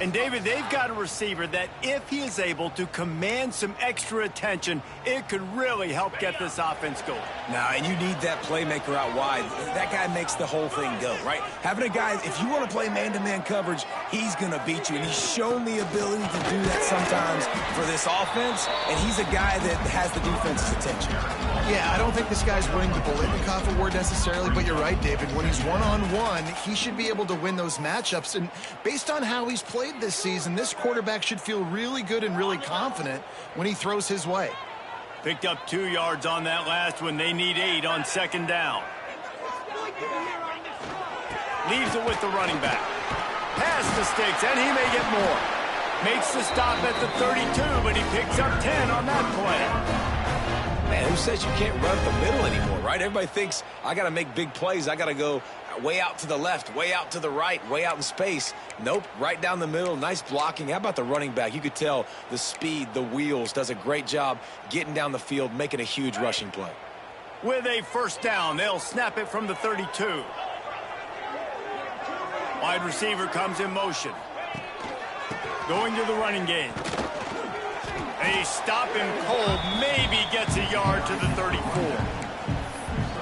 And, David, they've got a receiver that if he is able to command some extra attention, it could really help get this offense going. Now, and you need that playmaker out wide. That guy makes the whole thing go, right? Having a guy, if you want to play man-to-man coverage, he's going to beat you. And he's shown the ability to do that sometimes for this offense. And he's a guy that has the defense's attention. Yeah, I don't think this guy's winning the Bolitnikoff award necessarily, but you're right, David. When he's one-on-one, he should be able to win those matchups. And based on how he's played this season, this quarterback should feel really good and really confident when he throws his way. Picked up 2 yards on that last one. They need 8 on second down. Leaves it with the running back. Pass the sticks, and he may get more. Makes the stop at the 32, but he picks up 10 on that play. Man, who says you can't run up the middle anymore, right? Everybody thinks, I got to make big plays. I got to go way out to the left, way out to the right, way out in space. Nope, right down the middle. Nice blocking. How about the running back? You could tell the speed, the wheels, does a great job getting down the field, making a huge rushing play. With a first down, they'll snap it from the 32. Wide receiver comes in motion. Going to the running game. They stop him cold, maybe gets a yard to the 34.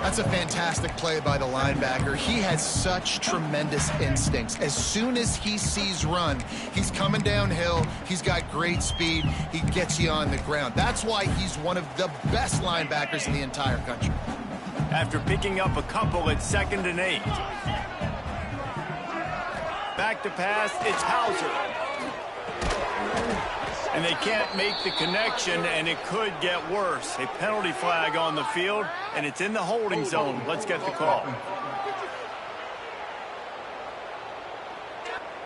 That's a fantastic play by the linebacker. He has such tremendous instincts. As soon as he sees run, he's coming downhill. He's got great speed. He gets you on the ground. That's why he's one of the best linebackers in the entire country. After picking up a couple at 2nd and 8. Back to pass, it's Hauser. And they can't make the connection, and it could get worse. A penalty flag on the field, and it's in the holding zone. Let's get the call.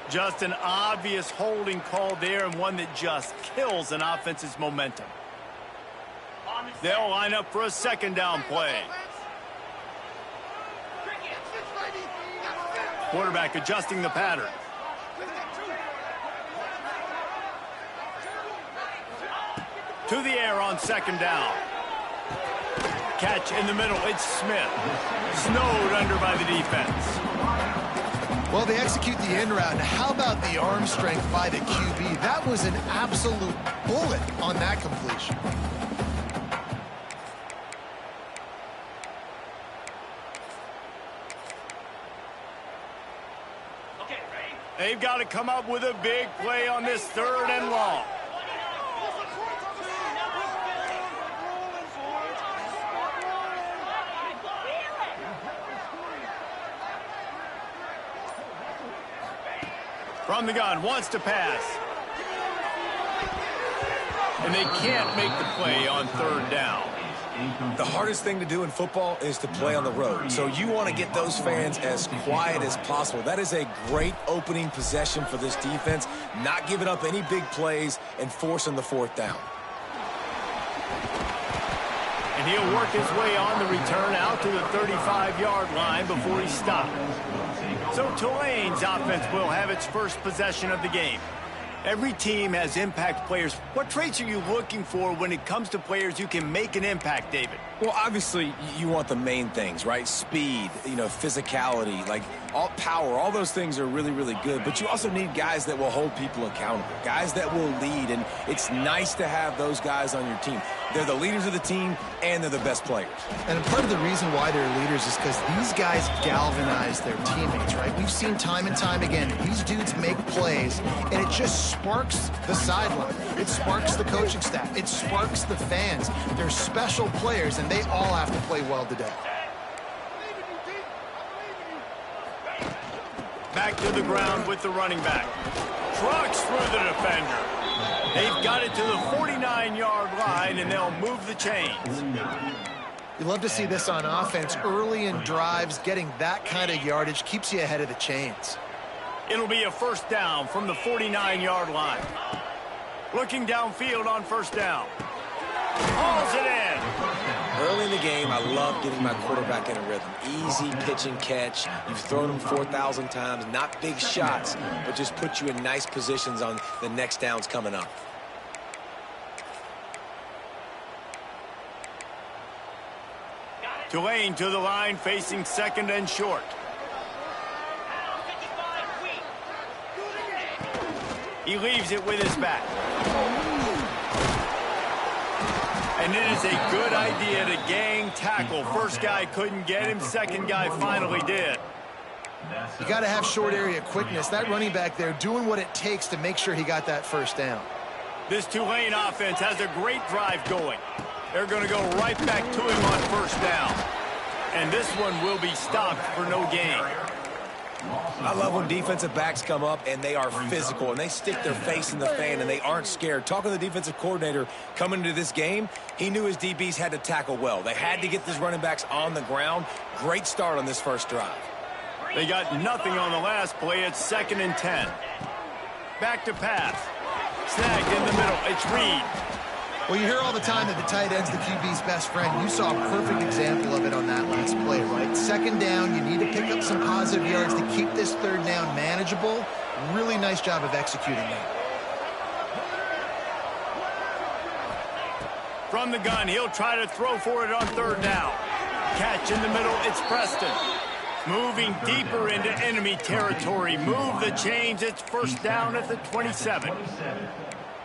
Just an obvious holding call there, and one that just kills an offense's momentum. They'll line up for a second down play. Quarterback adjusting the pattern. To the air on second down. Catch in the middle. It's Smith. Snowed under by the defense. Well, they execute the end route. How about the arm strength by the QB? That was an absolute bullet on that completion. They've got to come up with a big play on this 3rd and long. From the gun, wants to pass. And they can't make the play on 3rd down. The hardest thing to do in football is to play on the road. So you want to get those fans as quiet as possible. That is a great opening possession for this defense. Not giving up any big plays and forcing the 4th down. And he'll work his way on the return out to the 35-yard line before he stopped. So Tulane's offense will have its first possession of the game. Every team has impact players. What traits are you looking for when it comes to players who can make an impact, David? Well, obviously, you want the main things, right? Speed, physicality, like all power, all those things are really, really good. But you also need guys that will hold people accountable, guys that will lead. And it's nice to have those guys on your team. They're the leaders of the team, and they're the best players. And part of the reason why they're leaders is because these guys galvanize their teammates, right? We've seen time and time again, these dudes make plays, and it just sparks the sideline. It sparks the coaching staff. It sparks the fans. They're special players, and they all have to play well today. Back to the ground with the running back. Trucks through the defender. They've got it to the 49-yard line, and they'll move the chains. You love to see this on offense. Early in drives, getting that kind of yardage keeps you ahead of the chains. It'll be a first down from the 49-yard line. Looking downfield on first down. Hauls it in. Early in the game, I love getting my quarterback in a rhythm. Easy pitch and catch. You've thrown them 4,000 times. Not big shots, but just put you in nice positions on the next downs coming up. Tulane to the line, facing 2nd and short. He leaves it with his back. And it is a good idea to gang tackle. First guy couldn't get him. Second guy finally did. You got to have short area quickness. That running back there doing what it takes to make sure he got that first down. This Tulane offense has a great drive going. They're going to go right back to him on first down. And this one will be stopped for no gain. I love when defensive backs come up and they are physical and they stick their face in the fan and they aren't scared. Talking to the defensive coordinator coming into this game, he knew his DBs had to tackle well. They had to get these running backs on the ground. Great start on this first drive. They got nothing on the last play. It's 2nd and 10. Back to pass. Snagged in the middle. It's Reed. Well, you hear all the time that the tight end's the QB's best friend. You saw a perfect example of it on that last play, right? Second down, you need to pick up some positive yards to keep this third down manageable. Really nice job of executing that. From the gun, he'll try to throw for it on third down. Catch in the middle, it's Preston. Moving deeper into enemy territory. Move the chains, it's first down at the 27.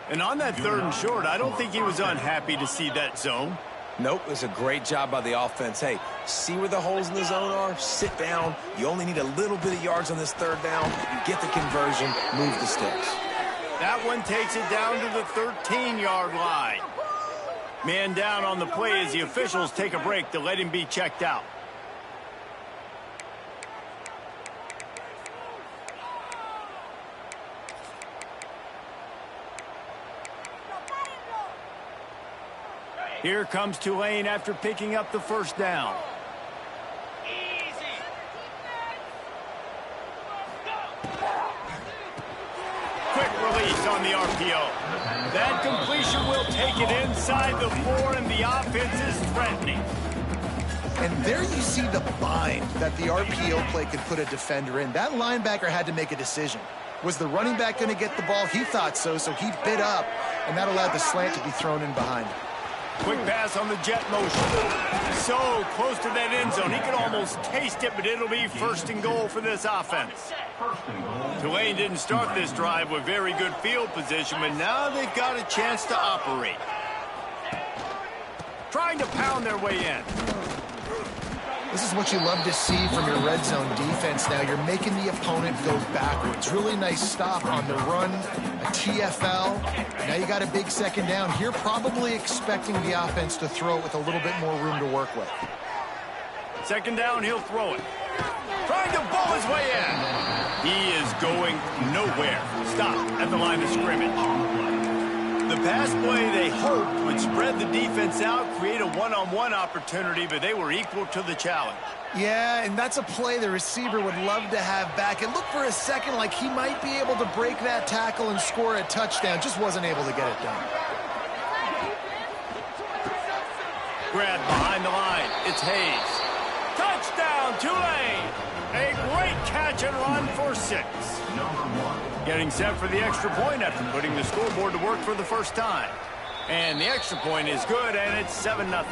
And on that 3rd and short, I don't think he was unhappy to see that zone. Nope, it's a great job by the offense. Hey, see where the holes in the zone are? Sit down. You only need a little bit of yards on this third down. You get the conversion, move the sticks. That one takes it down to the 13-yard line. Man down on the play as the officials take a break to let him be checked out. Here comes Tulane after picking up the first down. Quick release on the RPO. That completion will take it inside the 4, and the offense is threatening. And there you see the bind that the RPO play could put a defender in. That linebacker had to make a decision. Was the running back going to get the ball? He thought so, so he bit up, and that allowed the slant to be thrown in behind him. Quick pass on the jet motion. So close to that end zone. He could almost taste it, but it'll be 1st and goal for this offense. Tulane didn't start this drive with very good field position, but now they've got a chance to operate. Trying to pound their way in. This is what you love to see from your red zone defense now. You're making the opponent go backwards. Really nice stop on the run, a TFL. Now you got a big 2nd down here, probably expecting the offense to throw it with a little bit more room to work with. 2nd down, he'll throw it. Trying to bowl his way in. He is going nowhere. Stop at the line of scrimmage. The pass play they hoped would spread the defense out, create a one-on-one opportunity, but they were equal to the challenge. Yeah, and that's a play the receiver would love to have back. It looked for a second like he might be able to break that tackle and score a touchdown. Just wasn't able to get it done. Grab behind the line. It's Hayes. Touchdown, Tulane! A great catch and run for 6. Getting set for the extra point after putting the scoreboard to work for the first time. And the extra point is good, and it's 7-0.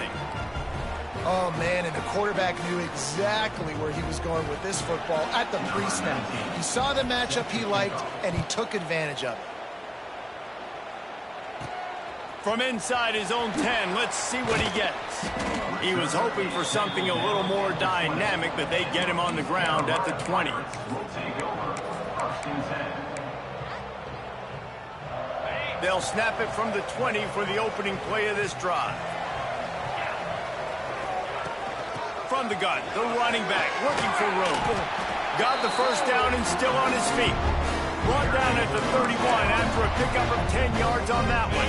Oh, man, and the quarterback knew exactly where he was going with this football at the pre-snap. He saw the matchup he liked, and he took advantage of it. From inside his own 10, let's see what he gets. He was hoping for something a little more dynamic, but they get him on the ground at the 20. They'll snap it from the 20 for the opening play of this drive. From the gun, the running back working for room. Got the first down and still on his feet. Brought down at the 31 after a pickup of 10 yards on that one.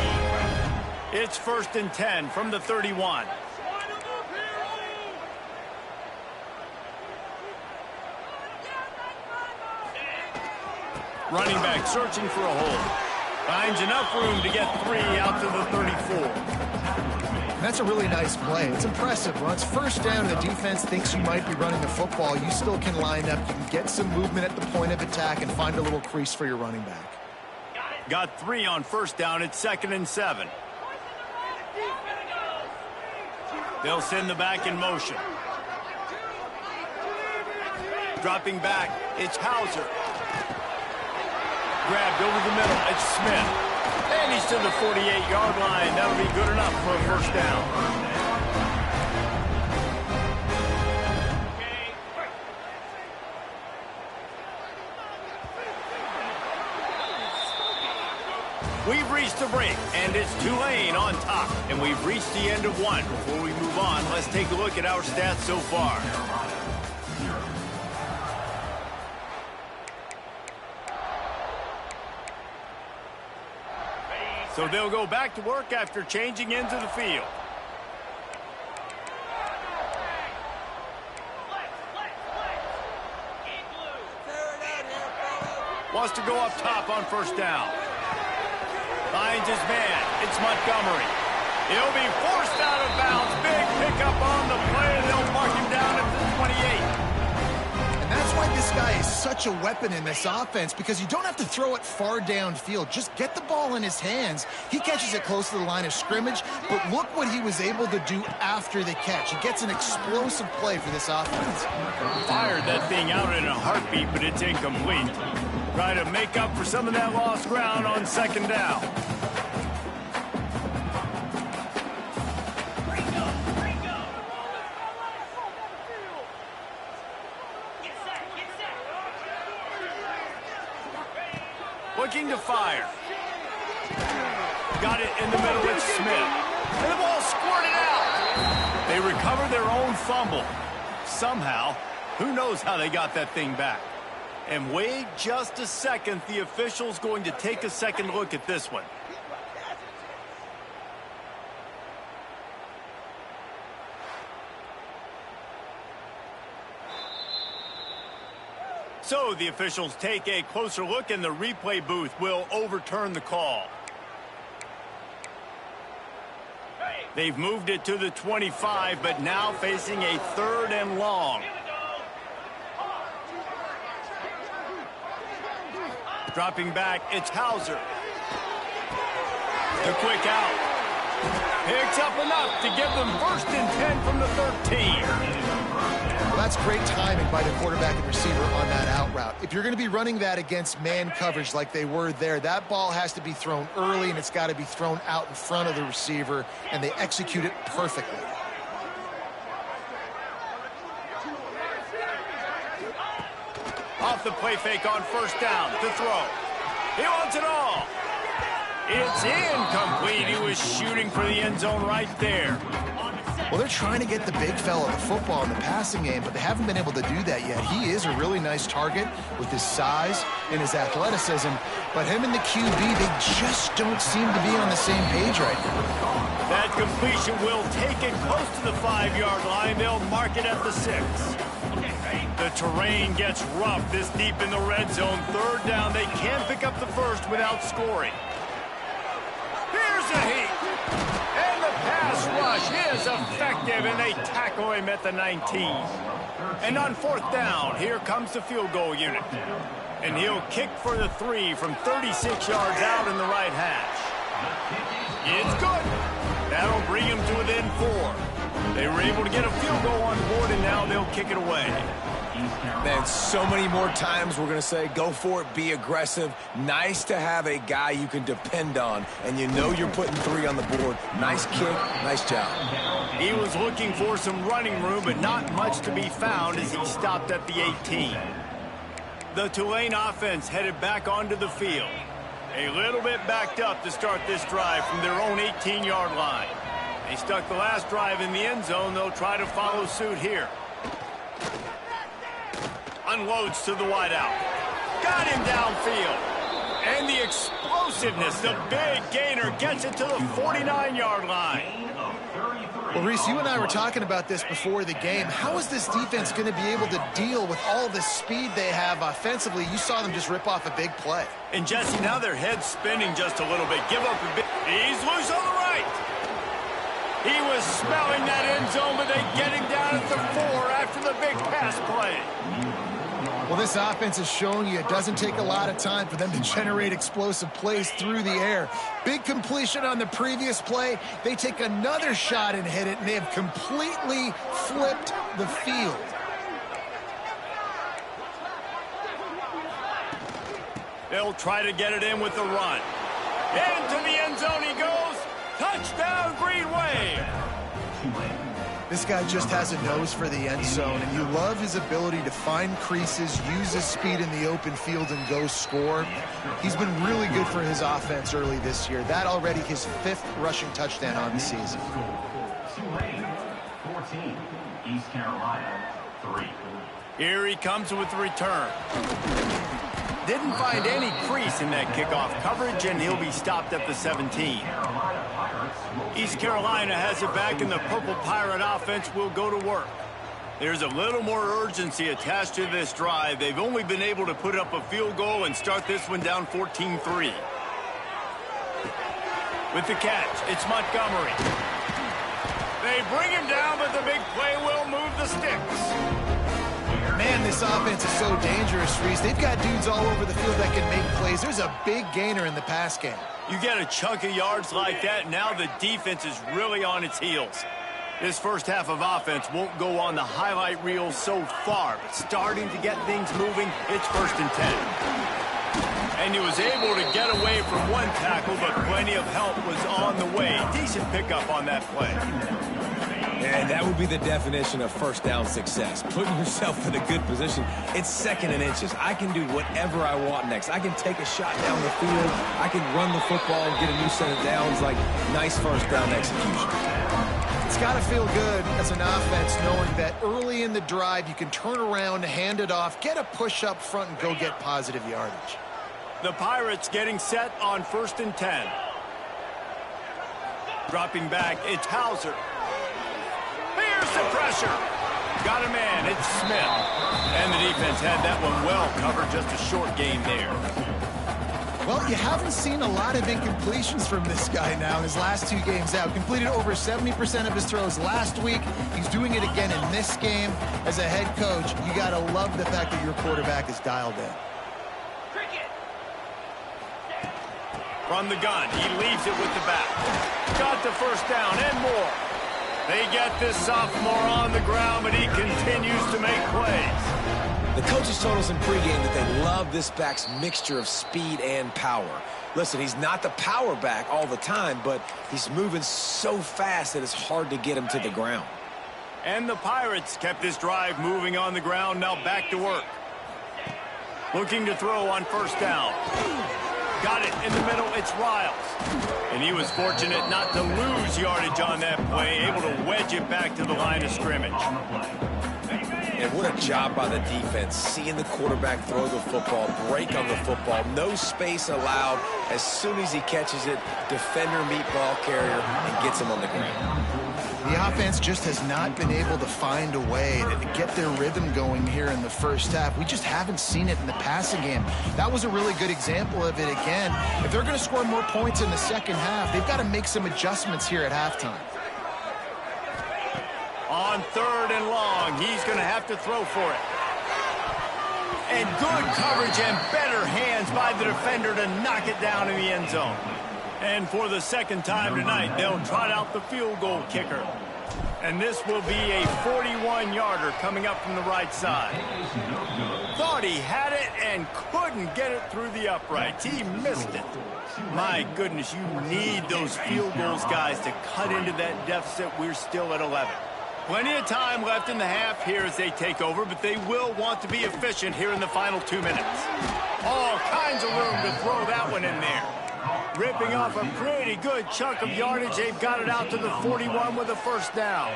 It's 1st and 10 from the 31. Running back searching for a hole. Finds enough room to get 3 out to the 34. That's a really nice play. It's impressive. When it's first down and the defense thinks you might be running the football, you still can line up. You can get some movement at the point of attack and find a little crease for your running back. Got 3 on first down. It's 2nd and 7. They'll send the back in motion. Dropping back, it's Hauser. grabbed over the middle. It's Smith. And he's to the 48-yard line. That'll be good enough for a first down. We've reached the break, and it's Tulane on top. And we've reached the end of one. Before we move on, let's take a look at our stats so far. So they'll go back to work after changing into the field. Wants to go up top on first down. Finds his man. It's Montgomery. He'll be forced out of bounds. Big pickup on the play, and they'll mark him down at the 28. And that's why this guy is such a weapon in this offense, because you don't have to throw it far downfield. Just get the ball in his hands. He catches it close to the line of scrimmage, but look what he was able to do after the catch. He gets an explosive play for this offense. Fired that thing out in a heartbeat, but it's incomplete. Try to make up for some of that lost ground on second down. Looking to fire. Got it in the middle with Smith. And the ball squirted out. They recover their own fumble. Somehow, who knows how they got that thing back. And wait just a second, the official's going to take a second look at this one. So the officials take a closer look, and the replay booth will overturn the call. They've moved it to the 25, but now facing a 3rd and long. Dropping back, it's Hauser. The quick out. Picks up enough to give them 1st and 10 from the 13. Well, that's great timing by the quarterback and receiver on that out route. If you're going to be running that against man coverage like they were there, that ball has to be thrown early, and it's got to be thrown out in front of the receiver, and they execute it perfectly. Off the play fake on first down to throw. He wants it all. It's incomplete. He was shooting for the end zone right there. Well, they're trying to get the big fella the football in the passing game, but they haven't been able to do that yet. He is a really nice target with his size and his athleticism, but him and the QB, they just don't seem to be on the same page right now. That completion will take it close to the 5-yard line. They'll mark it at the 6. The terrain gets rough this deep in the red zone. 3rd down. They can't pick up the first without scoring. Here's a heat. And the pass rush is effective, and they tackle him at the 19. And on 4th down, here comes the field goal unit. And he'll kick for the 3 from 36 yards out in the right hash. It's good. That'll bring him to within 4. They were able to get a field goal on board, and now they'll kick it away. Man, so many more times we're going to say, go for it, be aggressive. Nice to have a guy you can depend on, and you know you're putting 3 on the board. Nice kick, nice job. He was looking for some running room, but not much to be found as he stopped at the 18. The Tulane offense headed back onto the field. A little bit backed up to start this drive from their own 18-yard line. They stuck the last drive in the end zone. They'll try to follow suit here. Unloads to the wideout. Got him downfield. And the explosiveness, the big gainer, gets it to the 49-yard line. Well, Reese, you and I were talking about this before the game. How is this defense going to be able to deal with all the speed they have offensively? You saw them just rip off a big play. And, Jesse, now their head's spinning just a little bit. Give up a bit. He's loose on the right. He was smelling that end zone, but they get him down at the 4 after the big pass play. Well, this offense is showing you it doesn't take a lot of time for them to generate explosive plays through the air. Big completion on the previous play. They take another shot and hit it, and they have completely flipped the field. They'll try to get it in with the run. Into the end zone he goes. Touchdown, Green Wave. This guy just has a nose for the end zone, and you love his ability to find creases, use his speed in the open field, and go score. He's been really good for his offense early this year. That already his 5th rushing touchdown on the season. 14, East Carolina, 3. Here he comes with the return. Didn't find any crease in that kickoff coverage, and he'll be stopped at the 17. East Carolina has it back, and the Purple Pirate offense will go to work. There's a little more urgency attached to this drive. They've only been able to put up a field goal and start this one down 14-3. With the catch, it's Montgomery. They bring him down, but the big play will move the sticks. Man, this offense is so dangerous, Reese. They've got dudes all over the field that can make plays. There's a big gainer in the pass game. You get a chunk of yards like that, now the defense is really on its heels. This first half of offense won't go on the highlight reel so far, but starting to get things moving, it's 1st and 10. And he was able to get away from one tackle, but plenty of help was on the way. Decent pickup on that play. And that would be the definition of first down success. Putting yourself in a good position. It's 2nd and inches. I can do whatever I want next. I can take a shot down the field. I can run the football and get a new set of downs. Like, nice first down execution. It's got to feel good as an offense knowing that early in the drive you can turn around, hand it off, get a push up front, and go get positive yardage. The Pirates getting set on 1st and 10. Dropping back, it's Hauser. Here's the pressure. Got a man, it's Smith. And the defense had that one well covered, just a short gain there. Well, you haven't seen a lot of incompletions from this guy now his last 2 games out. Completed over 70% of his throws last week. He's doing it again in this game. As a head coach, you got to love the fact that your quarterback is dialed in. From the gun, he leaves it with the back. Got the first down and more. They get this sophomore on the ground, but he continues to make plays. The coaches told us in pregame that they love this back's mixture of speed and power. Listen, he's not the power back all the time, but he's moving so fast that it's hard to get him to the ground. And the Pirates kept this drive moving on the ground, now back to work. Looking to throw on 1st down. Got it in the middle, it's Riles. And he was fortunate not to lose yardage on that play, able to wedge it back to the line of scrimmage. And what a job by the defense, seeing the quarterback throw the football, break on the football, no space allowed. As soon as he catches it, defender meet ball carrier and gets him on the ground. The offense just has not been able to find a way to get their rhythm going here in the first half. We just haven't seen it in the passing game. That was a really good example of it again. If they're going to score more points in the second half, they've got to make some adjustments here at halftime. On 3rd and long, he's going to have to throw for it. And good coverage and better hands by the defender to knock it down in the end zone. And for the 2nd time tonight, they'll trot out the field goal kicker. And this will be a 41-yarder coming up from the right side. Thought he had it and couldn't get it through the uprights. He missed it. My goodness, you need those field goals, guys, to cut into that deficit. We're still at 11. Plenty of time left in the half here as they take over, but they will want to be efficient here in the final 2 minutes. All kinds of room to throw that one in there. Ripping off a pretty good chunk of yardage. They've got it out to the 41 with a 1st down.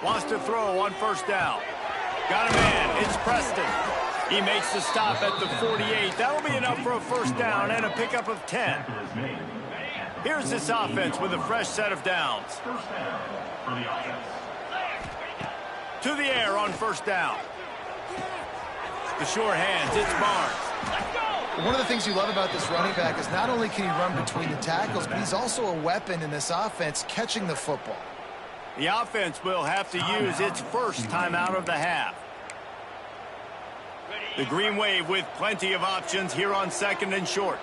Wants to throw on 1st down. Got a man. It's Preston. He makes the stop at the 48. That'll be enough for a 1st down and a pickup of 10. Here's this offense with a fresh set of downs. To the air on 1st down. The short hands, it's Barnes. One of the things you love about this running back is not only can he run between the tackles, but he's also a weapon in this offense catching the football. The offense will have to use its first timeout of the half. The Green Wave with plenty of options here on 2nd and short.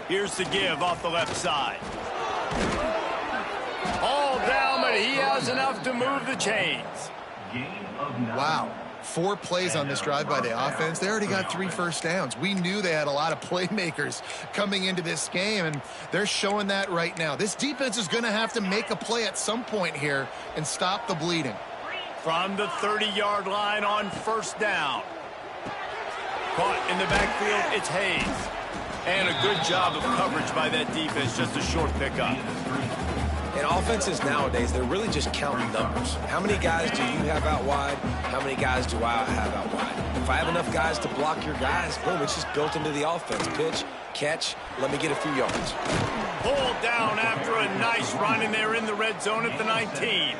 Here's the give off the left side. All down, but he has just enough to move the chains. Wow. 4 plays on this drive by the offense. They already got 3 first downs. We knew they had a lot of playmakers coming into this game, and they're showing that right now. This defense is going to have to make a play at some point here and stop the bleeding. From the 30-yard line on first down. Caught in the backfield, it's Hayes. And a good job of coverage by that defense, just a short pickup. And offenses nowadays, they're really just counting numbers. How many guys do you have out wide? How many guys do I have out wide? If I have enough guys to block your guys, boom, it's just built into the offense. Pitch, catch, let me get a few yards. Pulled down after a nice run, and they're in the red zone at the 19.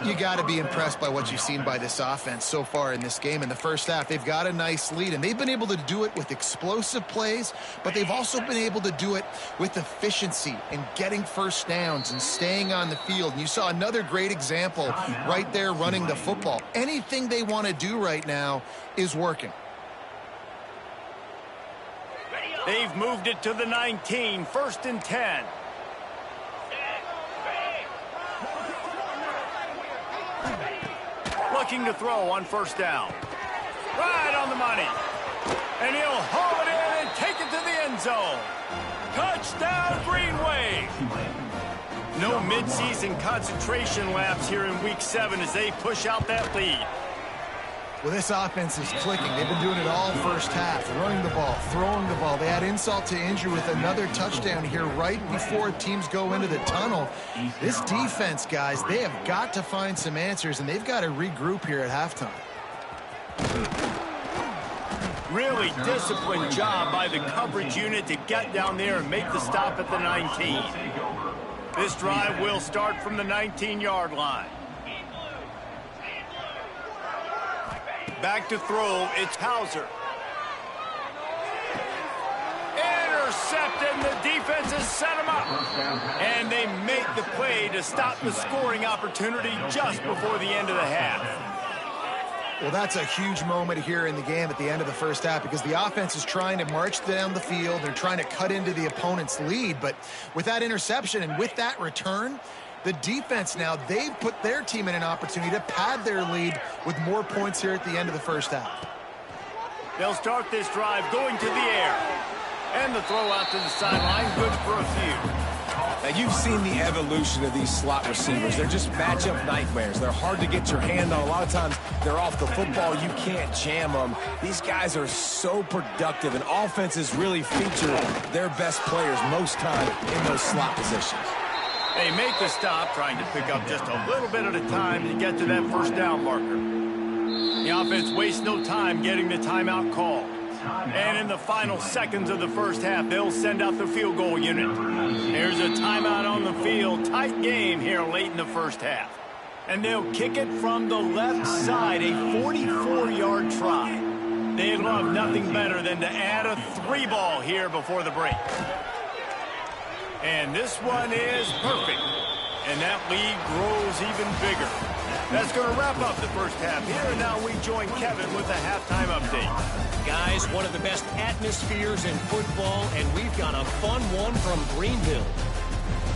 You got to be impressed by what you've seen by this offense so far in this game. In the first half, they've got a nice lead, and they've been able to do it with explosive plays, but they've also been able to do it with efficiency and getting first downs and staying on the field. And you saw another great example right there running the football. Anything they want to do right now is working. They've moved it to the 19, 1st and 10. Looking to throw on first down. Right on the money. And he'll haul it in and take it to the end zone. Touchdown, Green Wave. No midseason concentration laps here in Week 7 as they push out that lead. Well, this offense is clicking. They've been doing it all first half, running the ball, throwing the ball. They add insult to injury with another touchdown here right before teams go into the tunnel. This defense, guys, they have got to find some answers, and they've got to regroup here at halftime. Really disciplined job by the coverage unit to get down there and make the stop at the 19. This drive will start from the 19-yard line. Back to throw, it's Hauser. Intercepted, and the defense has set him up. And they make the play to stop the scoring opportunity just before the end of the half. Well, that's a huge moment here in the game at the end of the first half because the offense is trying to march down the field. They're trying to cut into the opponent's lead. But with that interception and with that return, the defense now, they've put their team in an opportunity to pad their lead with more points here at the end of the first half. They'll start this drive going to the air. And the throw out to the sideline, good for a few. Now, you've seen the evolution of these slot receivers. They're just matchup nightmares. They're hard to get your hand on. A lot of times, they're off the football. You can't jam them. These guys are so productive, and offenses really feature their best players most time in those slot positions. They make the stop, trying to pick up just a little bit at a time to get to that first down marker. The offense wastes no time getting the timeout call. And in the final seconds of the first half, they'll send out the field goal unit. There's a timeout on the field. Tight game here late in the first half. And they'll kick it from the left side, a 44-yard try. They'd love nothing better than to add a 3-ball here before the break. And this one is perfect. And that lead grows even bigger. That's going to wrap up the first half here. And now we join Kevin with the halftime update. Guys, one of the best atmospheres in football, and we've got a fun one from Greenville.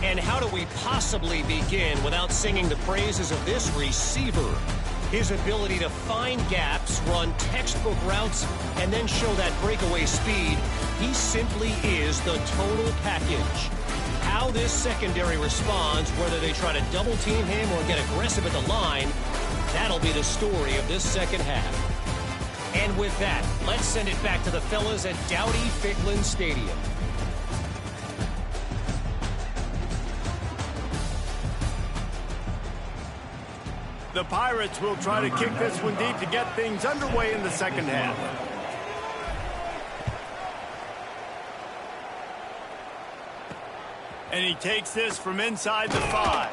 And how do we possibly begin without singing the praises of this receiver? His ability to find gaps, run textbook routes, and then show that breakaway speed. He simply is the total package. How this secondary responds, whether they try to double-team him or get aggressive at the line, that'll be the story of this second half. And with that, let's send it back to the fellas at Dowdy-Ficklin Stadium. The Pirates will try to kick this one deep to get things underway in the second half. And he takes this from inside the 5.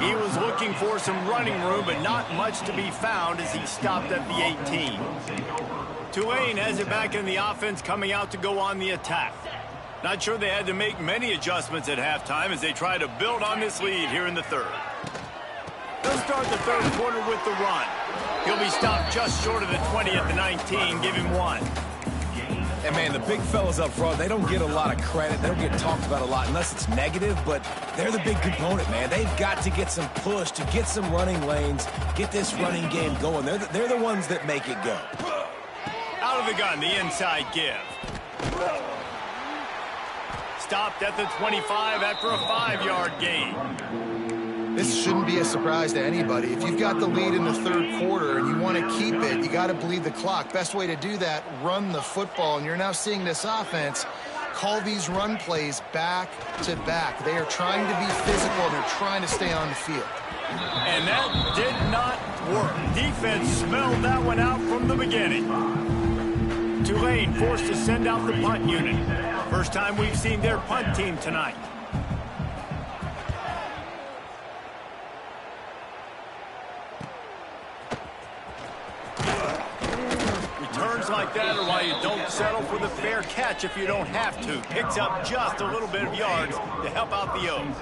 He was looking for some running room, but not much to be found as he stopped at the 18. Tulane has it back in the offense, coming out to go on the attack. Not sure they had to make many adjustments at halftime as they try to build on this lead here in the third. They'll start the third quarter with the run. He'll be stopped just short of the 20 at the 19, give him 1. And, man, the big fellas up front, they don't get a lot of credit. They don't get talked about a lot unless it's negative, but they're the big component, man. They've got to get some push, to get some running lanes, get this running game going. They're the ones that make it go. Out of the gun, the inside give. Stopped at the 25 after a 5-yard gain. This shouldn't be a surprise to anybody. If you've got the lead in the third quarter and you want to keep it, you got to bleed the clock. Best way to do that, run the football. And you're now seeing this offense call these run plays back to back. They are trying to be physical, and they're trying to stay on the field. And that did not work. Defense smelled that one out from the beginning. Tulane forced to send out the punt unit. First time we've seen their punt team tonight. Returns like that are why you don't settle for the fair catch if you don't have to. Picks up just a little bit of yards to help out the O's.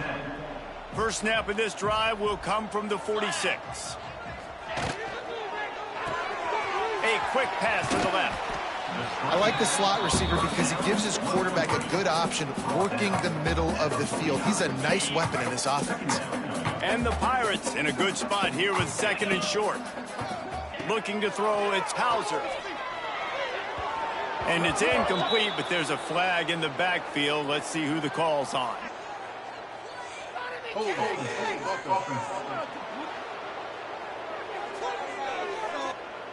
First snap of this drive will come from the 46. A quick pass to the left. I like the slot receiver because he gives his quarterback a good option working the middle of the field. He's a nice weapon in this offense. And the Pirates in a good spot here with 2nd and short. Looking to throw, it's Hauser. And it's incomplete, but there's a flag in the backfield. Let's see who the call's on.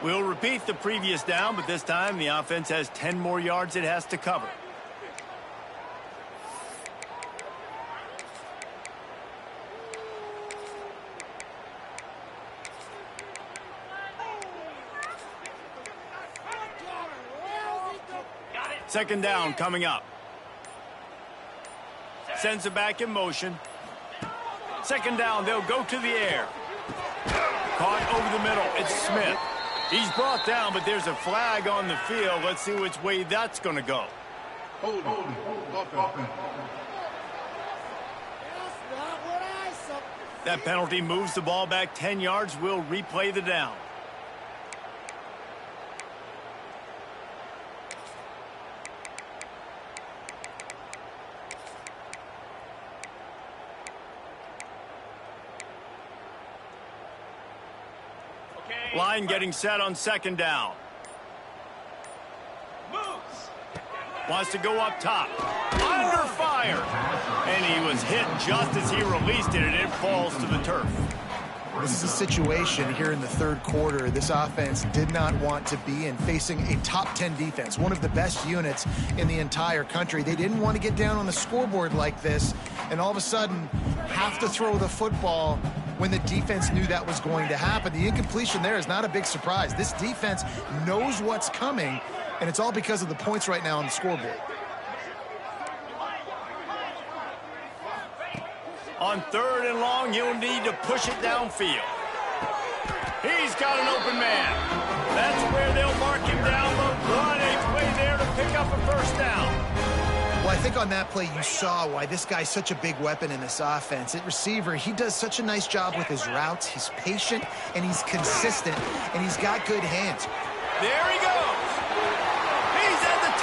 We'll repeat the previous down, but this time the offense has 10 more yards it has to cover. Second down coming up. Sends it back in motion. Second down, they'll go to the air. Caught over the middle, it's Smith. He's brought down, but there's a flag on the field. Let's see which way that's going to go. That penalty moves the ball back 10 yards. We'll replay the down. Line getting set on second down. Wants to go up top. Under fire. And he was hit just as he released it, and it falls to the turf. This is a situation here in the third quarter this offense did not want to be in, facing a top 10 defense, one of the best units in the entire country. They didn't want to get down on the scoreboard like this and all of a sudden have to throw the football when the defense knew that was going to happen. The incompletion there is not a big surprise. This defense knows what's coming, and it's all because of the points right now on the scoreboard. On 3rd and long, he'll need to push it downfield. He's got an open man. That's where they'll mark him down, but run a play there to pick up a first down. Well, I think on that play you saw why this guy's such a big weapon in this offense. At receiver, he does such a nice job with his routes. He's patient, and he's consistent, and he's got good hands. There he goes. He's at the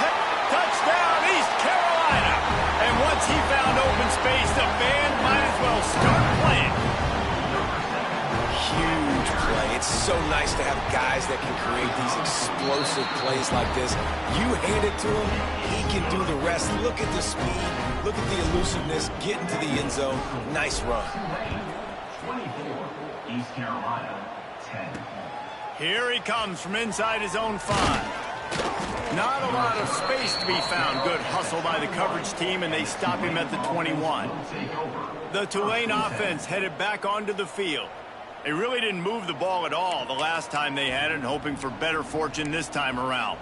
touchdown, East Carolina. And once he found open space, the band might as well start playing. Huge play. It's so nice to have guys that can create these explosive plays like this. You hand it to him, he can do the rest. Look at the speed, look at the elusiveness, get into the end zone. Nice run. 24, East Carolina, 10. Here he comes from inside his own 5. Not a lot of space to be found. Good hustle by the coverage team, and they stop him at the 21. The Tulane offense headed back onto the field. They really didn't move the ball at all the last time they had it, hoping for better fortune this time around.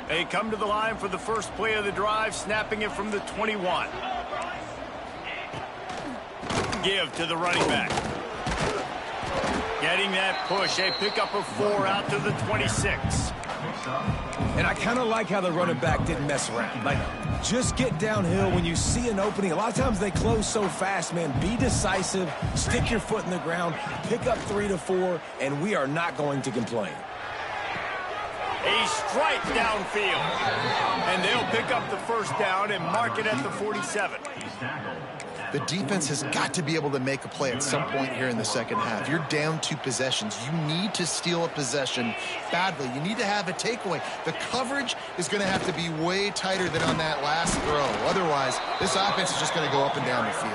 They come to the line for the first play of the drive, snapping it from the 21. Give to the running back. Getting that push, a pickup of 4 out to the 26. And I kind of like how the running back didn't mess around. Like, just get downhill when you see an opening. A lot of times they close so fast, man. Be decisive, stick your foot in the ground, pick up 3 to 4, and we are not going to complain. A strike downfield. And they'll pick up the first down and mark it at the 47. The defense has got to be able to make a play at some point here in the second half. You're down 2 possessions. You need to steal a possession badly. You need to have a takeaway. The coverage is going to have to be way tighter than on that last throw. Otherwise, this offense is just going to go up and down the field.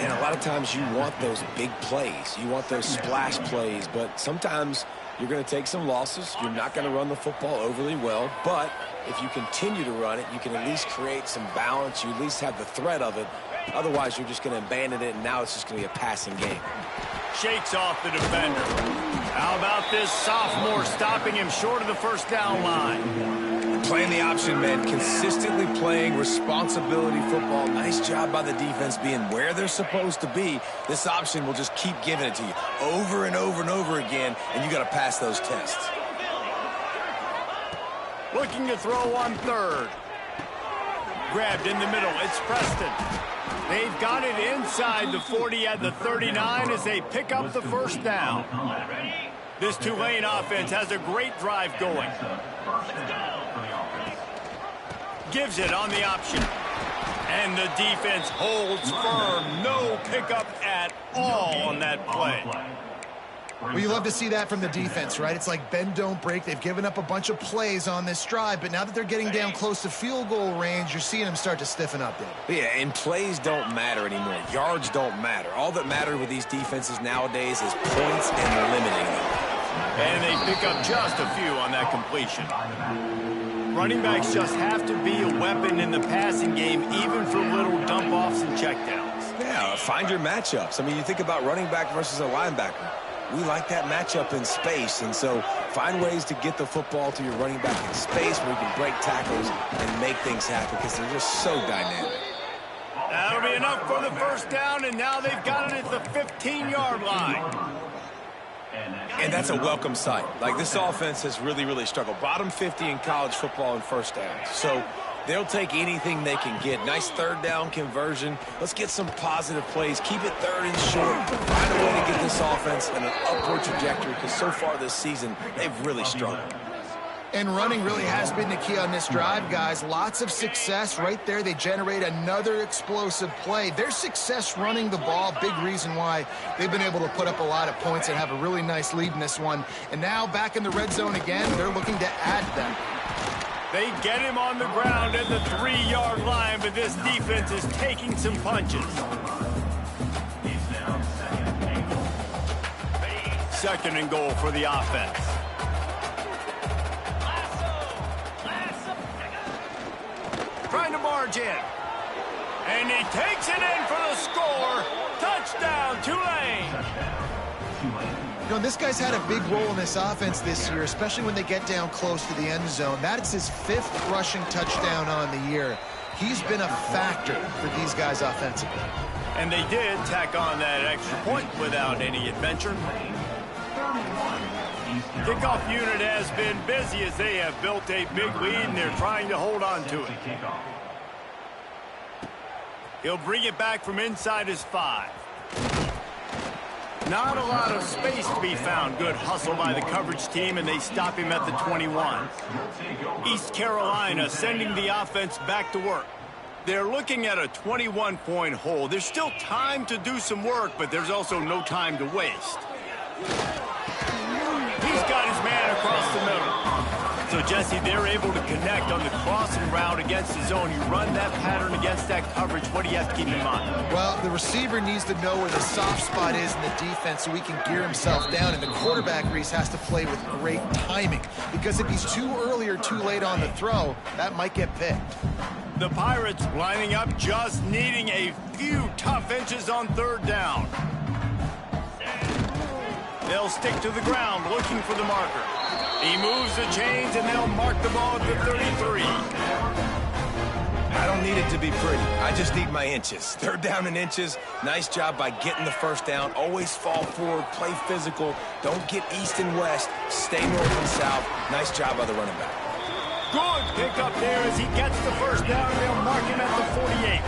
And a lot of times you want those big plays. You want those splash plays, but sometimes you're going to take some losses. You're not going to run the football overly well, but if you continue to run it, you can at least create some balance. You at least have the threat of it. Otherwise, you're just going to abandon it, and now it's just going to be a passing game. Shakes off the defender. How about this sophomore stopping him short of the first down line? Playing the option, man. Consistently playing responsibility football. Nice job by the defense being where they're supposed to be. This option will just keep giving it to you over and over and over again, and you got to pass those tests. Looking to throw on third. Grabbed in the middle. It's Preston. They've got it inside the 40 at the 39 as they pick up the first down. This Tulane offense has a great drive going. Gives it on the option. And the defense holds firm. No pickup at all on that play. Well, you love to see that from the defense, right? It's like bend, don't break. They've given up a bunch of plays on this drive, but now that they're getting down close to field goal range, you're seeing them start to stiffen up, David. Yeah, and plays don't matter anymore. Yards don't matter. All that matters with these defenses nowadays is points and limiting them. And they pick up just a few on that completion. Running backs just have to be a weapon in the passing game, even for little dump-offs and checkdowns. Yeah, find your matchups. I mean, you think about running back versus a linebacker. We like that matchup in space, and so find ways to get the football to your running back in space where you can break tackles and make things happen because they're just so dynamic. That'll be enough for the first down, and now they've got it at the 15-yard line. And that's a welcome sight. Like, this offense has really, really struggled. Bottom 50 in college football in first downs. So they'll take anything they can get. Nice third down conversion. Let's get some positive plays. Keep it third and short. Find a way to get this offense in an upward trajectory because so far this season, they've really struggled. And running really has been the key on this drive, guys. Lots of success right there. They generate another explosive play. Their success running the ball, big reason why they've been able to put up a lot of points and have a really nice lead in this one. And now back in the red zone again, they're looking to add them. They get him on the ground at the 3-yard line, but this defense is taking some punches. Second and goal for the offense. Trying to barge in. And he takes it in for the score. Touchdown, Tulane. You know, this guy's had a big role in this offense this year, especially when they get down close to the end zone. That's his 5th rushing touchdown on the year. He's been a factor for these guys offensively. And they did tack on that extra point without any adventure. Kickoff unit has been busy as they have built a big lead and they're trying to hold on to it. He'll bring it back from inside his 5. Not a lot of space to be found. Good hustle by the coverage team, and they stop him at the 21. East Carolina sending the offense back to work. They're looking at a 21-point hole. There's still time to do some work, but there's also no time to waste. He's got his man across the middle. So, Jesse, they're able to connect on the crossing route against the zone. You run that pattern against that coverage. What do you have to keep in mind? Well, the receiver needs to know where the soft spot is in the defense so he can gear himself down. And the quarterback, Reese, has to play with great timing. Because if he's too early or too late on the throw, that might get picked. The Pirates lining up, just needing a few tough inches on third down. They'll stick to the ground, looking for the marker. He moves the chains, and they'll mark the ball at the 33. I don't need it to be pretty. I just need my inches. Third down in inches. Nice job by getting the first down. Always fall forward, play physical. Don't get east and west. Stay north and south. Nice job by the running back. Good pick up there as he gets the first down. They'll mark him at the 48.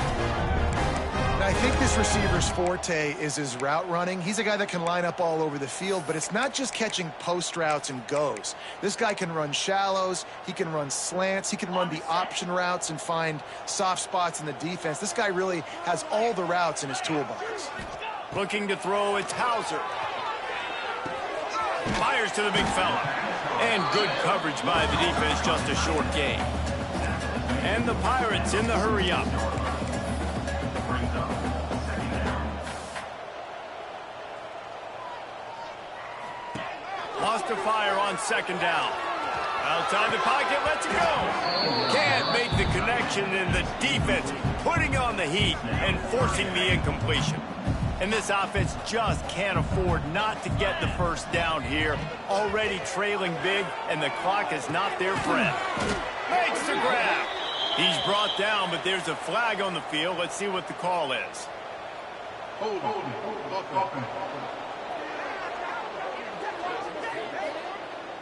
I think this receiver's forte is his route running. He's a guy that can line up all over the field, but it's not just catching post routes and goes. This guy can run shallows, he can run slants, he can run the option routes and find soft spots in the defense. This guy really has all the routes in his toolbox. Looking to throw, it's Hauser. Fires to the big fella. And good coverage by the defense, just a short gain. And the Pirates in the hurry-up. Lost to fire on second down. Outside the pocket, lets it go. Can't make the connection, and the defense putting on the heat and forcing the incompletion. And this offense just can't afford not to get the first down here. Already trailing big, and the clock is not their friend. Makes the grab. He's brought down, but there's a flag on the field. Let's see what the call is. Hold.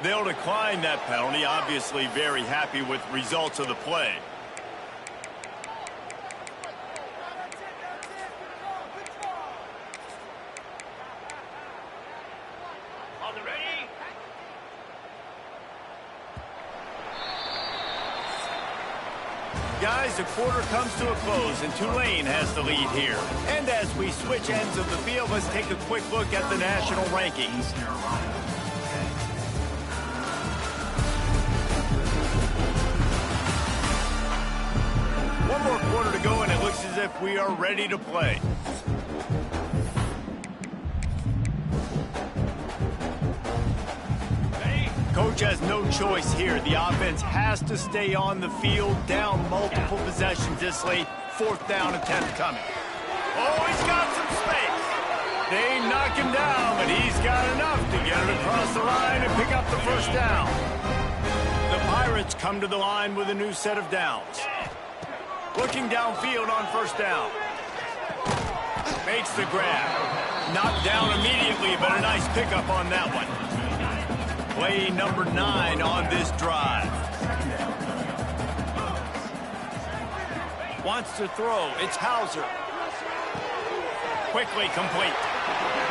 They'll decline that penalty, obviously very happy with results of the play. Guys, the quarter comes to a close, and Tulane has the lead here. And as we switch ends of the field, let's take a quick look at the national rankings. One more quarter to go, and it looks as if we are ready to play. Coach has no choice here. The offense has to stay on the field, down multiple possessions this late. Fourth down attempt coming. Oh, he's got some space. They knock him down, but he's got enough to get it across the line and pick up the first down. The Pirates come to the line with a new set of downs. Looking downfield on first down. Makes the grab. Knocked down immediately, but a nice pickup on that one. Play number 9 on this drive. Wants to throw. It's Hauser. Quickly complete.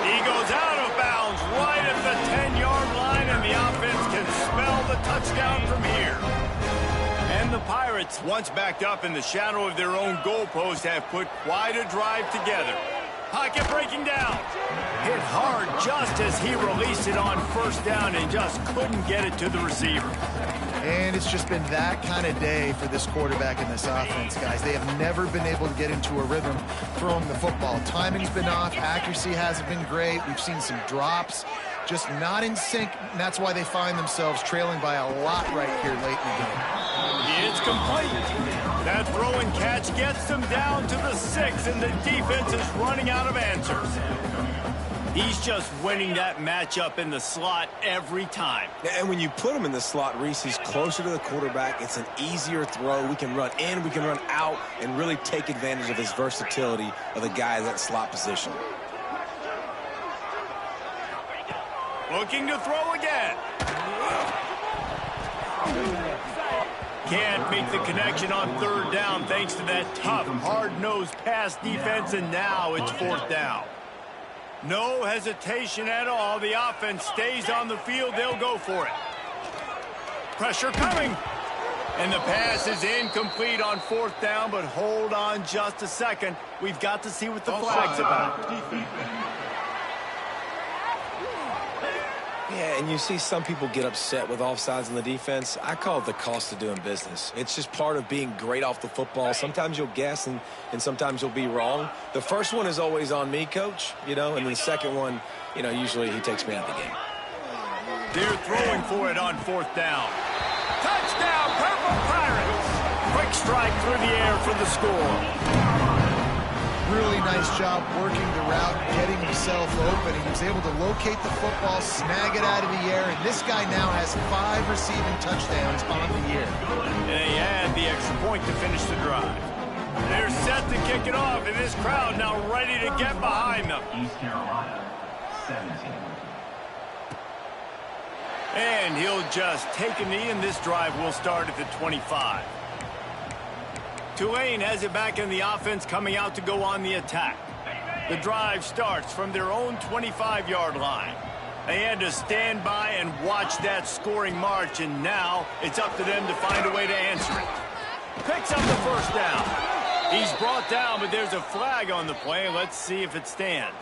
He goes out of bounds right at the 10-yard line, and the offense can smell the touchdown from here. And the Pirates, once backed up in the shadow of their own goalpost, have put quite a drive together. Pocket breaking down. Hit hard just as he released it on first down and just couldn't get it to the receiver. And it's just been that kind of day for this quarterback and this offense, guys. They have never been able to get into a rhythm throwing the football. Timing's been off. Accuracy hasn't been great. We've seen some drops. Just not in sync, and that's why they find themselves trailing by a lot right here late in the game. It's complete. That throw and catch gets them down to the 6, and the defense is running out of answers. He's just winning that matchup in the slot every time. And when you put him in the slot, Reese, he's closer to the quarterback. It's an easier throw. We can run in, we can run out, and really take advantage of his versatility of the guy in that slot position. Looking to throw again. Can't make the connection on third down thanks to that tough, hard-nosed pass defense, and now it's fourth down. No hesitation at all. The offense stays on the field. They'll go for it. Pressure coming. And the pass is incomplete on fourth down, but hold on just a second. We've got to see what the flag's about. Yeah, and you see some people get upset with offsides on the defense. I call it the cost of doing business. It's just part of being great off the football. Sometimes you'll guess and sometimes you'll be wrong. The first one is always on me, Coach, and then the second one, usually he takes me out of the game. They're throwing for it on fourth down. Touchdown, Purple Pirates! Quick strike through the air for the score. Really nice job working the route, getting himself open. He was able to locate the football, snag it out of the air, and this guy now has 5 receiving touchdowns on the year. And they add the extra point to finish the drive. They're set to kick it off, and this crowd now ready to get behind them. East Carolina, 17. And he'll just take a knee, and this drive will start at the 25. Tulane has it back in the offense, coming out to go on the attack. The drive starts from their own 25-yard line. They had to stand by and watch that scoring march, and now it's up to them to find a way to answer it. Picks up the first down. He's brought down, but there's a flag on the play. Let's see if it stands.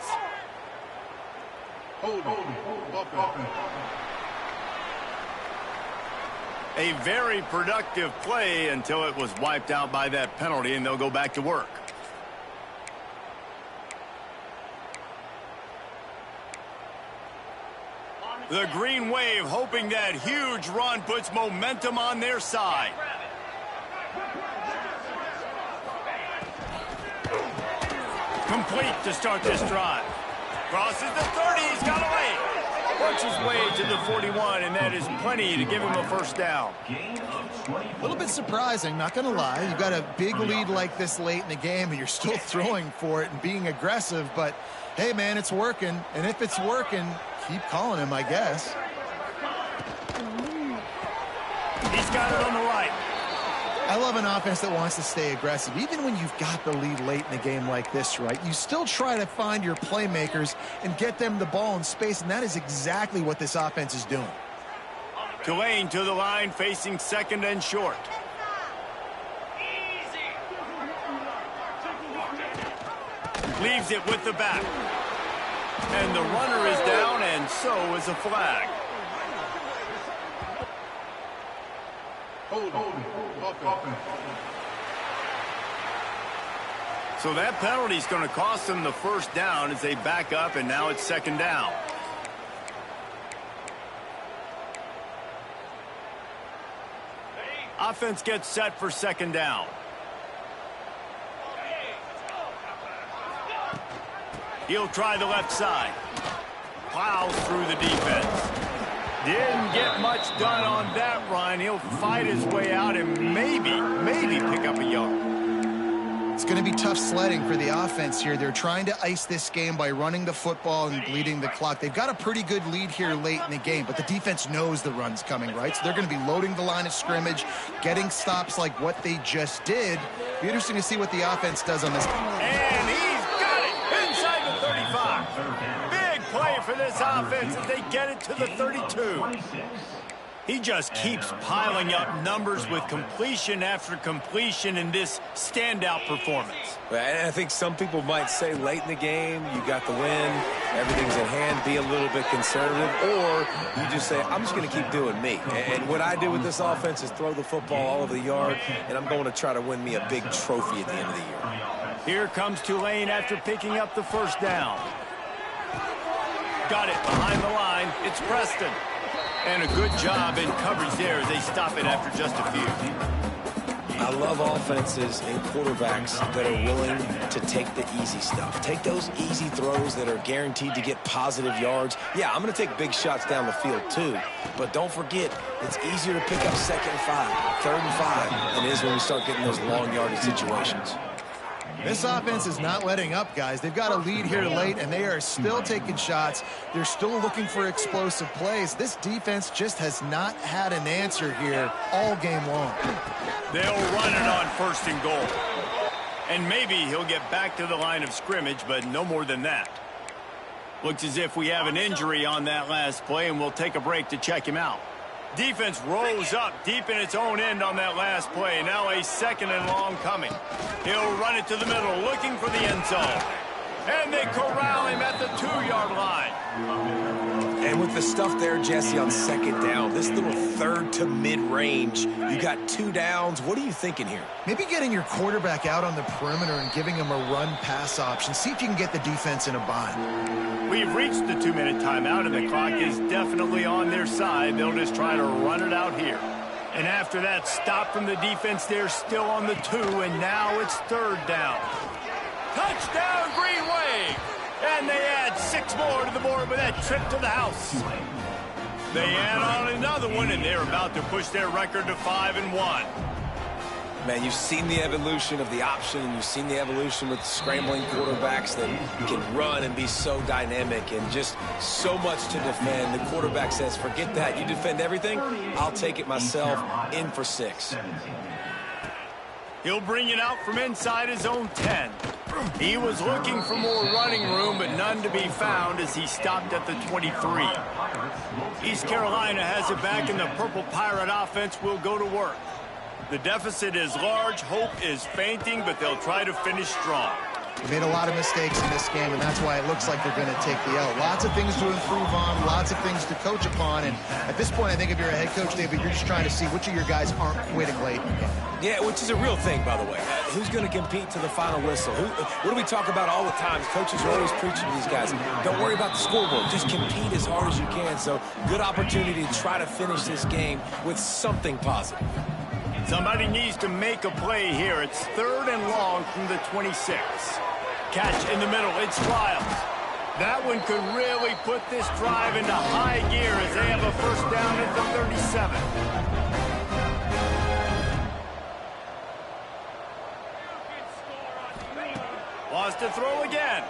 A very productive play until it was wiped out by that penalty, and they'll go back to work. The Green Wave hoping that huge run puts momentum on their side. Complete to start this drive. Crosses the 30, he's got away. Works his way to the 41, and that is plenty to give him a first down. A little bit surprising, not going to lie. You've got a big lead like this late in the game, and you're still throwing for it and being aggressive. But, hey, man, it's working. And if it's working, keep calling him, I guess. He's got it on the right. I love an offense that wants to stay aggressive. Even when you've got the lead late in the game like this, right, you still try to find your playmakers and get them the ball in space, and that is exactly what this offense is doing. Tulane to the line, facing second and short. Leaves it with the back. And the runner is down, and so is a flag. So that penalty is going to cost them the first down as they back up, and now it's second down. Offense gets set for second down. He'll try the left side. Plows through the defense. Didn't get much done on that run. He'll fight his way out and maybe pick up a yard. It's going to be tough sledding for the offense here. They're trying to ice this game by running the football and bleeding the clock. They've got a pretty good lead here late in the game, but the defense knows the run's coming, right? So they're going to be loading the line of scrimmage, getting stops like what they just did. Be interesting to see what the offense does on this. And he's got it inside the 35. Big play for this offense as they get it to the 32. He just keeps piling up numbers with completion after completion in this standout performance. And I think some people might say late in the game, you got the win, everything's at hand, be a little bit conservative, or you just say, I'm just going to keep doing me. And what I do with this offense is throw the football all over the yard, and I'm going to try to win me a big trophy at the end of the year. Here comes Tulane after picking up the first down. Got it behind the line. It's Preston. And a good job in coverage there as they stop it after just a few. I love offenses and quarterbacks that are willing to take the easy stuff. Take those easy throws that are guaranteed to get positive yards. Yeah, I'm going to take big shots down the field too. But don't forget, it's easier to pick up 2nd and 5, 3rd and 5 than it is when we start getting those long yardage situations. This offense is not letting up, guys. They've got a lead here late, and they are still taking shots. They're still looking for explosive plays. This defense just has not had an answer here all game long. They'll run it on 1st and goal. And maybe he'll get back to the line of scrimmage, but no more than that. Looks as if we have an injury on that last play, and we'll take a break to check him out. Defense rolls up deep in its own end on that last play. Now a 2nd and long coming. He'll run it to the middle, looking for the end zone. And they corral him at the 2-yard line. And with the stuff there, Jesse, on 2nd down, this little 3rd to mid-range, you got 2 downs. What are you thinking here? Maybe getting your quarterback out on the perimeter and giving him a run-pass option. See if you can get the defense in a bind. We've reached the 2-minute timeout, and the clock is definitely on their side. They'll just try to run it out here. And after that stop from the defense, they're still on the 2, and now it's 3rd down. Touchdown, Green Wave! And they add 6 more to the board with that trip to the house. They add on another one, and they're about to push their record to 5-1. Man, you've seen the evolution of the option, and you've seen the evolution with scrambling quarterbacks that can run and be so dynamic and just so much to defend. The quarterback says, forget that. You defend everything, I'll take it myself. In for 6. He'll bring it out from inside his own 10. He was looking for more running room, but none to be found as he stopped at the 23. East Carolina has it back, and the Purple Pirate offense will go to work. The deficit is large, hope is fainting, but they'll try to finish strong. They made a lot of mistakes in this game, and that's why it looks like they're going to take the L. Lots of things to improve on, lots of things to coach upon, and at this point, I think if you're a head coach, David, you're just trying to see which of your guys aren't quitting late. Yeah, which is a real thing, by the way. Who's going to compete to the final whistle? What do we talk about all the time? Coaches are always preaching to these guys. Don't worry about the scoreboard. Just compete as hard as you can. So, good opportunity to try to finish this game with something positive. Somebody needs to make a play here. It's 3rd and long from the 26. Catch in the middle. It's Wiles. That one could really put this drive into high gear as they have a first down at the 37. Wants to throw again.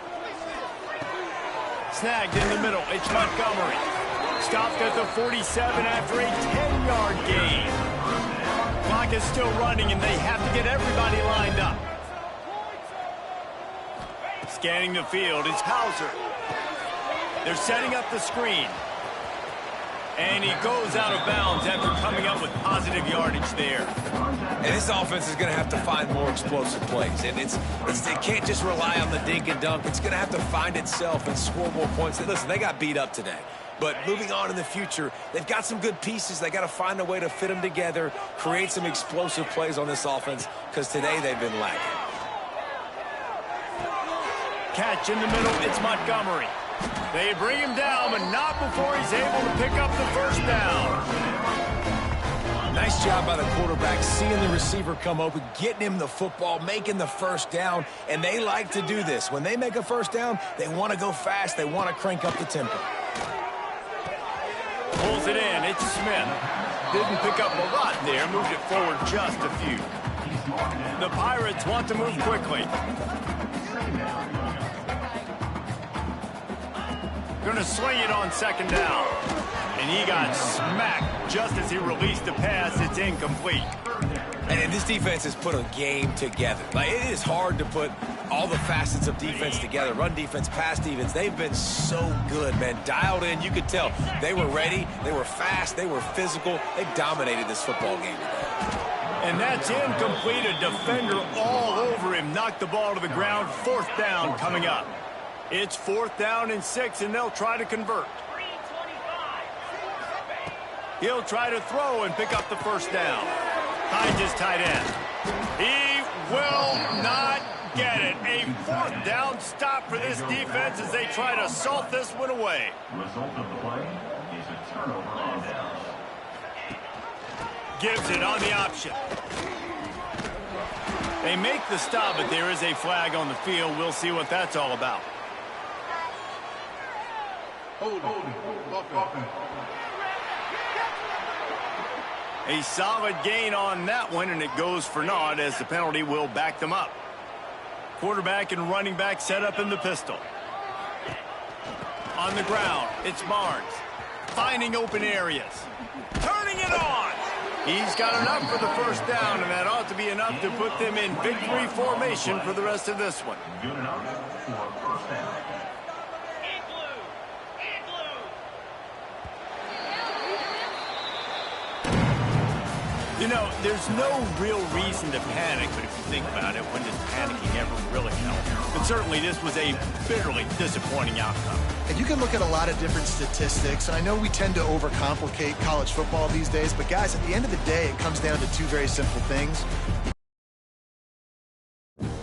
Snagged in the middle. It's Montgomery. Stopped at the 47 after a 10-yard gain. Clock is still running, and they have to get everybody lined up. Scanning the field, it's Hauser. They're setting up the screen. And he goes out of bounds after coming up with positive yardage there. And this offense is going to have to find more explosive plays. And it can't just rely on the dink and dunk. It's going to have to find itself and score more points. Listen, they got beat up today. But moving on in the future, they've got some good pieces. They got to find a way to fit them together, create some explosive plays on this offense, because today they've been lacking. Catch in the middle, it's Montgomery. They bring him down, but not before he's able to pick up the first down. Nice job by the quarterback, seeing the receiver come open, getting him the football, making the first down, and they like to do this. When they make a first down, they want to go fast. They want to crank up the tempo. Pulls it in, it's Smith. Didn't pick up a lot there, moved it forward just a few. The Pirates want to move quickly. Going to sling it on 2nd down. And he got smacked just as he released the pass. It's incomplete. And this defense has put a game together. Like, it is hard to put all the facets of defense together. Run defense, pass defense. They've been so good, man. Dialed in. You could tell they were ready. They were fast. They were physical. They dominated this football game today. And that's incomplete. A defender all over him. Knocked the ball to the ground. 4th down coming up. It's 4th down and 6, and they'll try to convert. He'll try to throw and pick up the first down. Finds his tight end. He will not get it. A 4th down stop for this defense as they try to salt this one away. Result of the play is a turnover on downs. Gives it on the option. They make the stop, but there is a flag on the field. We'll see what that's all about. A solid gain on that one, and it goes for naught as the penalty will back them up. Quarterback and running back set up in the pistol. On the ground, it's Barnes. Finding open areas. Turning it on. He's got enough for the first down, and that ought to be enough to put them in victory formation for the rest of this one. Good enough for first down. You know, there's no real reason to panic, but if you think about it, when does panicking ever really help? But certainly this was a bitterly disappointing outcome. And you can look at a lot of different statistics, and I know we tend to overcomplicate college football these days, but guys, at the end of the day, it comes down to two very simple things.